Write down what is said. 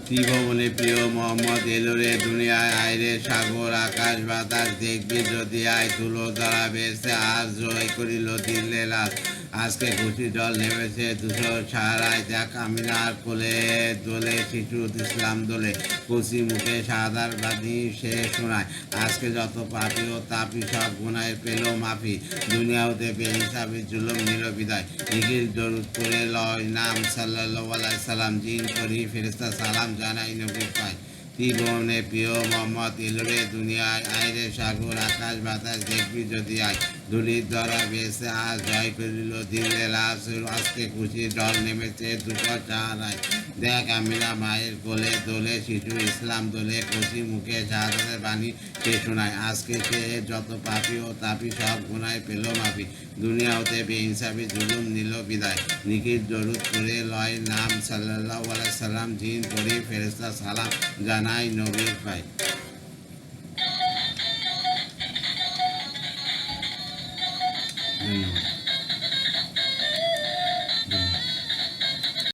ত্রিভুবনে প্রিয় মোহাম্মদ এলো রে দুনিয়ায় আইরে সাগর আকাশ বাতাস দেখবি যদি আয় তুলো ধরা বেসে আজ জয় করিল দিল্লে লাল আজকে খুশি জল নেমেছে দুশো ছাড়ায় দেখ আমিনার কোলে দোলে শিশু ইসলাম দোলে কচি মুখে সাদার বাদী সে শোনায় আজকে যত পাপি ও তাপি সব গুনায় পেল মাফি দুনিয়া হতে বেহিসাবি জুলুম নিল বিদায় নিখিল দরুদ করে লয় নাম সাল্লাল্লাহু আলাইহি সাল্লাম জিন করি ফেরেশতা সালাম জানাই নবী পায় ত্রিভুবনে প্রিয় মোহাম্মদ এলোরে দুনিয়ায় আইরে সাগর আকাশ বাতাস দেখবি যদি আয় ধুলির ধরা বেসে আজ জয় করিল দিল্লে লাশ আজকে খুশি জল নেমেছে দুটো চারায় দেখ আমিনা মায়ের কোলে দোলে শিশু ইসলাম দোলে কচি মুখে শাহাদাতের বাণী সে শোনায় আজকে সে যত পাপি ও তাপি সব গুনায় পেল মাফি দুনিয়া হতে বেইনসাফি জুলুম নিল বিদায় নিখিল দরুদ করে লয় নাম সাল্লাল্লাহু আলাইহি সাল্লাম জিন করি ফেরেশতা সালাম জানাই নবীর পায়।